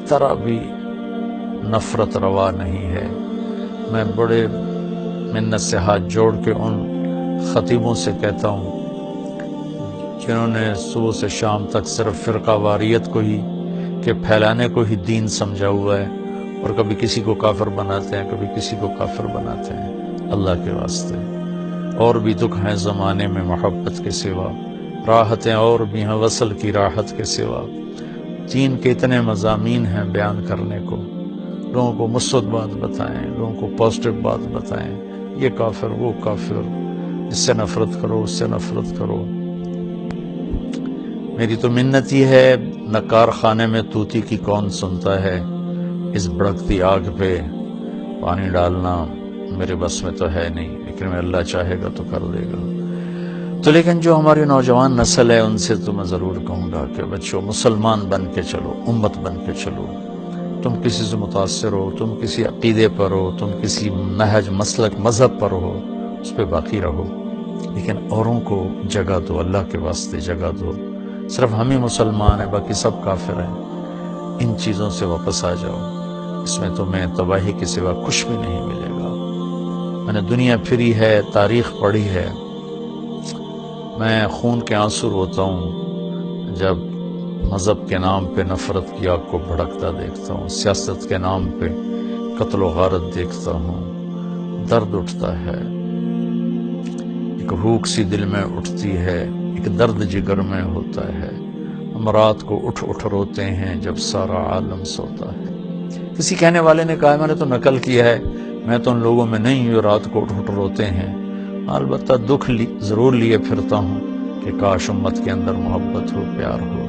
طرح بھی نفرت روا نہیں ہے۔ میں بڑے منت سے ہاتھ جوڑ کے ان خطیبوں سے کہتا ہوں جنہوں نے صبح سے شام تک صرف فرقہ واریت کو ہی کہ پھیلانے کو ہی دین سمجھا ہوا ہے، اور کبھی کسی کو کافر بناتے ہیں، کبھی کسی کو کافر بناتے ہیں۔ اللہ کے واسطے اور بھی دکھ ہیں زمانے میں محبت کے سوا، راحتیں اور بھی ہیں وصل کی راحت کے سوا۔ دین کے اتنے مضامین ہیں بیان کرنے کو، لوگوں کو مثبت بات بتائیں، لوگوں کو پازیٹو بات بتائیں، یہ کافر وہ کافر، اس سے نفرت کرو اس سے نفرت کرو۔ میری تو منت ہی ہے، نہ کارخانے میں طوطی کی کون سنتا ہے، اس بھڑکتی آگ پہ پانی ڈالنا میرے بس میں تو ہے نہیں، لیکن میں اللہ چاہے گا تو کر دے گا۔ تو لیکن جو ہماری نوجوان نسل ہے ان سے تو میں ضرور کہوں گا کہ بچوں مسلمان بن کے چلو، امت بن کے چلو۔ تم کسی سے متاثر ہو، تم کسی عقیدے پر ہو، تم کسی نہج مسلک مذہب پر ہو، اس پہ باقی رہو، لیکن اوروں کو جگہ دو، اللہ کے واسطے جگہ دو۔ صرف ہم ہی مسلمان ہیں، باقی سب کافر ہیں۔ ان چیزوں سے واپس آ جاؤ، اس میں تمہیں تباہی کے سوا کچھ بھی نہیں ملے گا۔ میں نے دنیا پھری ہے، تاریخ پڑھی ہے، میں خون کے آنسو روتا ہوں جب مذہب کے نام پہ نفرت کی آگ کو بھڑکتا دیکھتا ہوں، سیاست کے نام پہ قتل و غارت دیکھتا ہوں، درد اٹھتا ہے، ایک بھوک سی دل میں اٹھتی ہے، ایک درد جگر میں ہوتا ہے۔ ہم رات کو اٹھ اٹھ روتے ہیں جب سارا عالم سوتا ہے۔ کسی کہنے والے نے کہا میں نے تو نقل کیا ہے، میں تو ان لوگوں میں نہیں جو رات کو اٹھ اٹھ روتے ہیں۔ البتہ دکھ ضرور لیے پھرتا ہوں کہ کاش امت کے اندر محبت ہو، پیار ہو۔